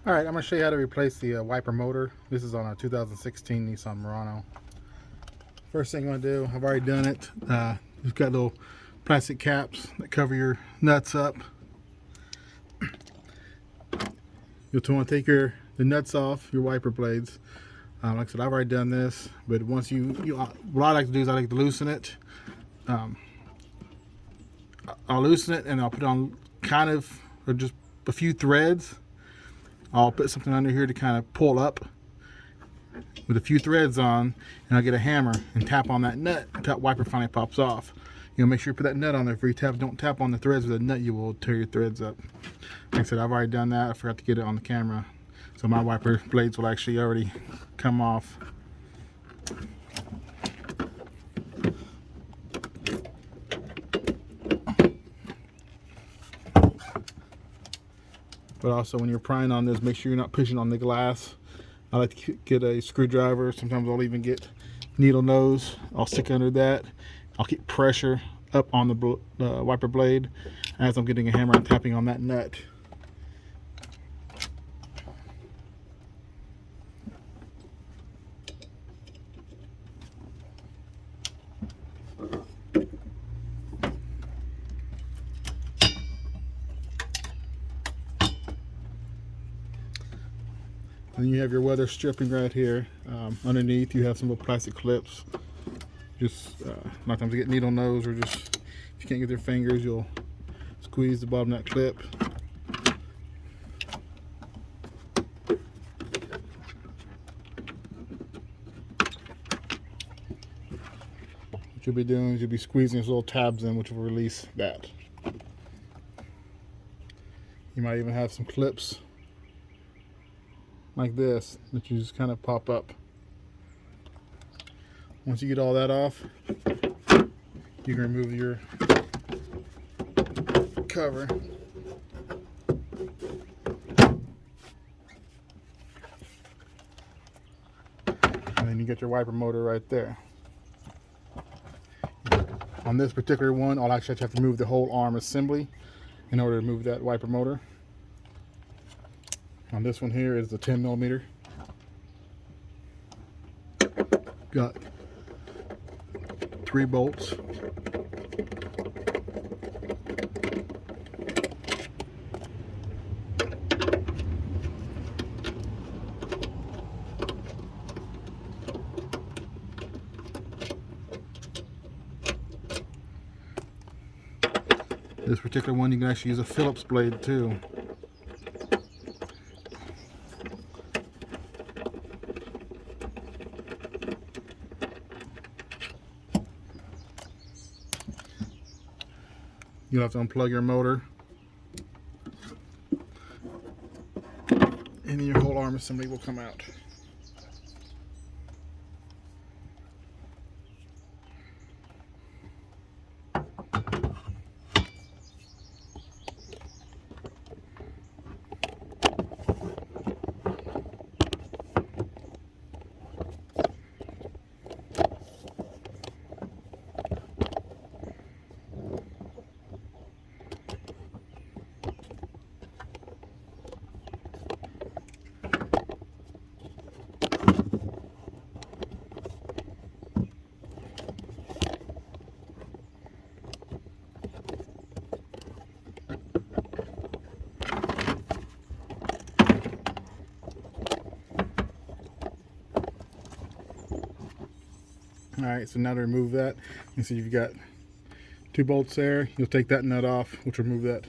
Alright, I'm going to show you how to replace the wiper motor. This is on a 2016 Nissan Murano. First thing I'm going to do, I've already done it. You've got little plastic caps that cover your nuts up. You'll want to take the nuts off your wiper blades. Like I said, I've already done this, but once what I like to do is I like to loosen it. I'll loosen it and I'll put on or just a few threads. I'll put something under here to kind of pull up with a few threads on, and I'll get a hammer and tap on that nut until that wiper finally pops off. Make sure you put that nut on there. If you don't tap on the threads with a nut, you will tear your threads up. Like I said, I've already done that. I forgot to get it on the camera, so my wiper blades will actually already come off. But also, when you're prying on this, make sure you're not pushing on the glass. I like to get a screwdriver. Sometimes I'll even get needle nose. I'll stick under that. I'll keep pressure up on the wiper blade as I'm getting a hammer and tapping on that nut. And you have your weather stripping right here. Underneath you have some little plastic clips. Just a lot of times you get needle nose, or just if you can't get your fingers, you'll squeeze the bottom of that clip. What you'll be doing is you'll be squeezing these little tabs in, which will release that. You might even have some clips like this that you just kind of pop up. Once you get all that off, you can remove your cover. And then you get your wiper motor right there. On this particular one, I'll actually have to remove the whole arm assembly in order to move that wiper motor. On this one here is the 10mm. Got 3 bolts. This particular one, you can actually use a Phillips blade too. You'll have to unplug your motor, and then your whole arm assembly will come out. Alright, so now to remove that, you see you've got 2 bolts there. You'll take that nut off, which will remove that.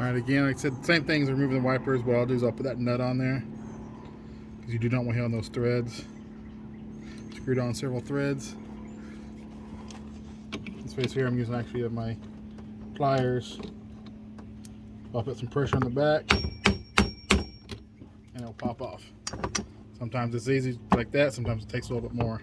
Alright, again, like I said, same thing as removing the wipers. What I'll do is I'll put that nut on there, because you do not want to hit on those threads. Screwed on several threads. This face here, I'm using actually my pliers. I'll put some pressure on the back, and it'll pop off. Sometimes it's easy like that, sometimes it takes a little bit more.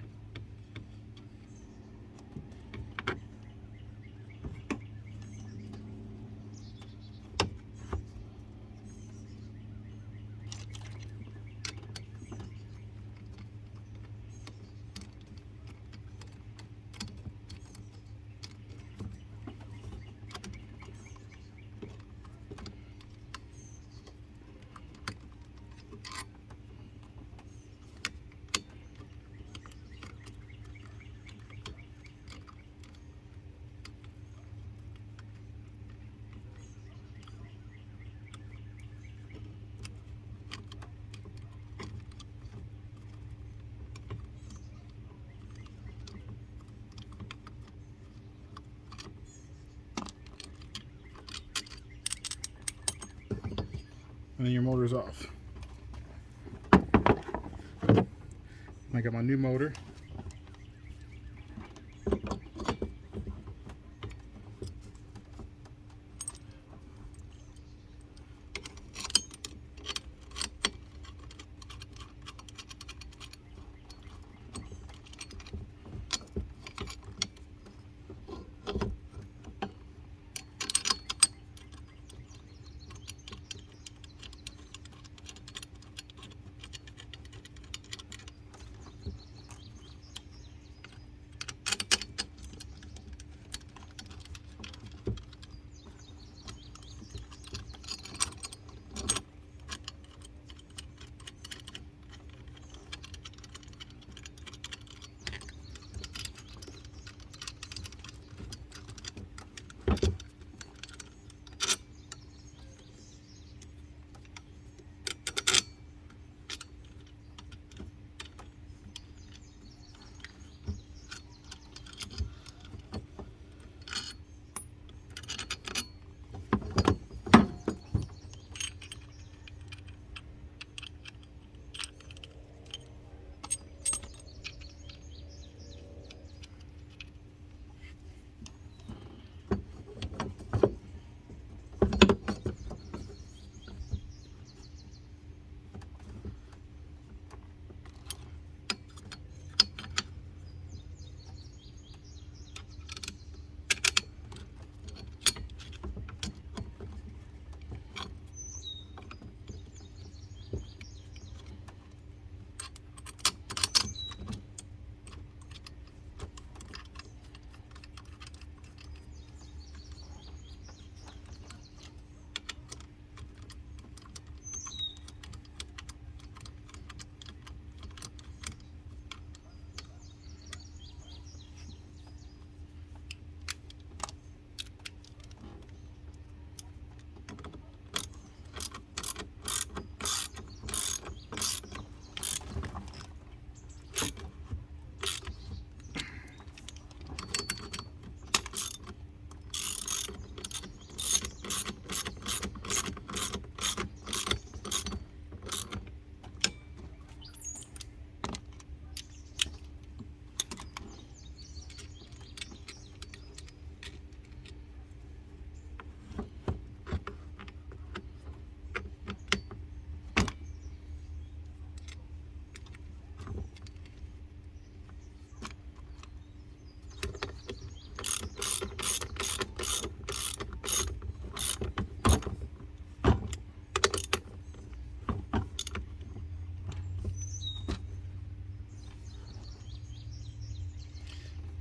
And then your motor's off. I got my new motor.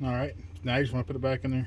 All right, now you just want to put it back in there.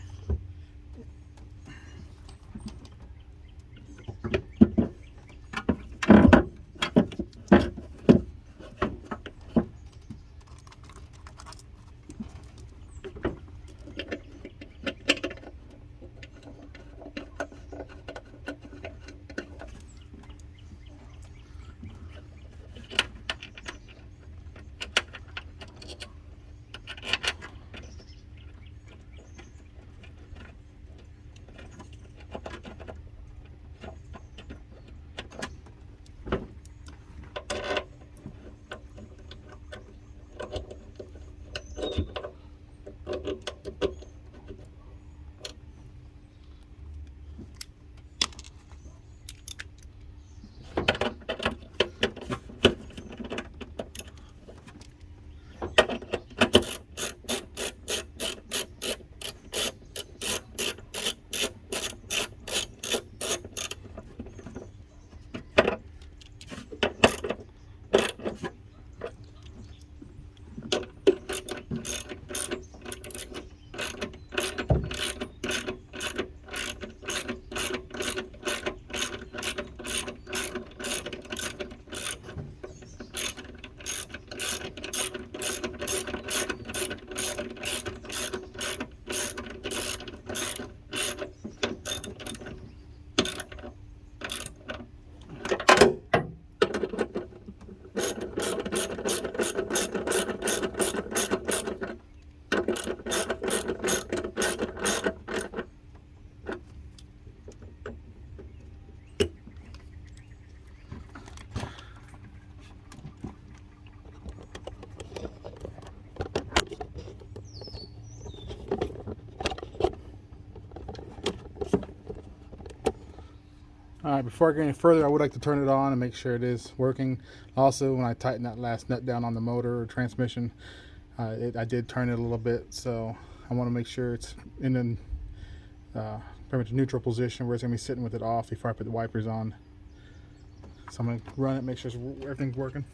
Alright, before I go any further, I would like to turn it on and make sure it is working. Also, when I tighten that last nut down on the motor or transmission, I did turn it a little bit, so I want to make sure it's in pretty much neutral position where it's going to be sitting with it off before I put the wipers on. So I'm going to run it, make sure everything's working.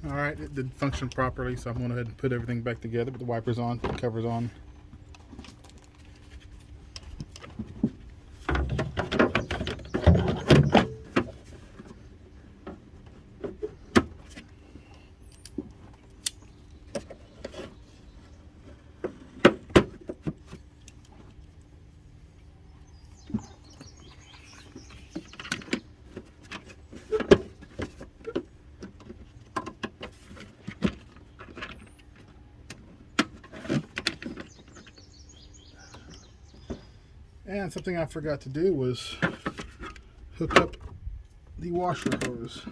Alright, it did function properly, so I'm going to go ahead and put everything back together, put the wipers on, put the covers on. And something I forgot to do was hook up the washer hose.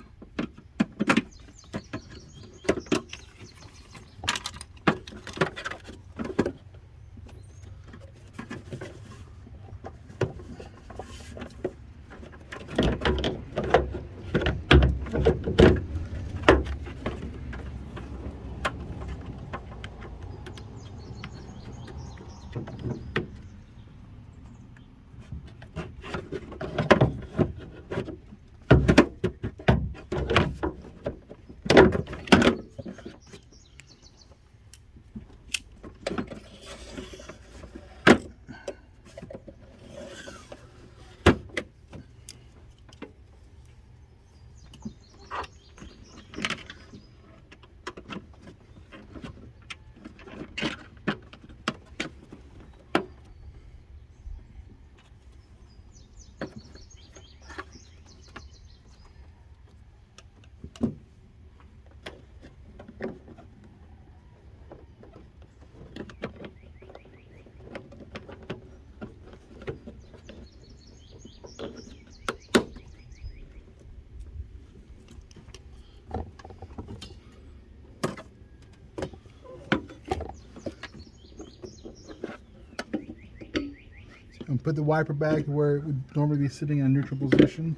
And put the wiper back where it would normally be sitting in a neutral position.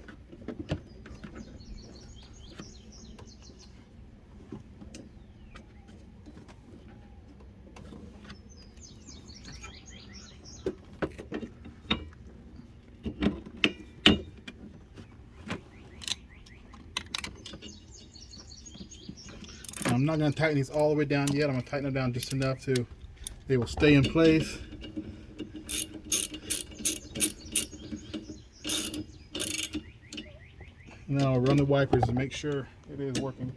I'm not going to tighten these all the way down yet. I'm going to tighten them down just enough so they will stay in place. And then I'll run the wipers to make sure it is working.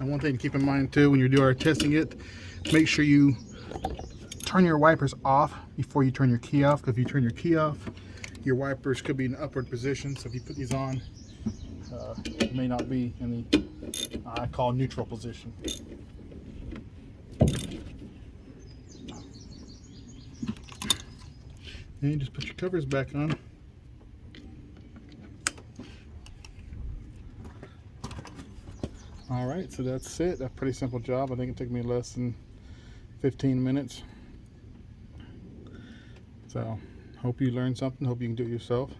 And one thing to keep in mind too when you are testing it, make sure you turn your wipers off before you turn your key off. Because if you turn your key off, your wipers could be in an upward position. So if you put these on, it may not be in the I call neutral position. And you just put your covers back on. All right, so that's it. A pretty simple job. I think it took me less than 15 minutes. So hope you learned something. Hope you can do it yourself.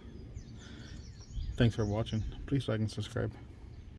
Thanks for watching. Please like and subscribe.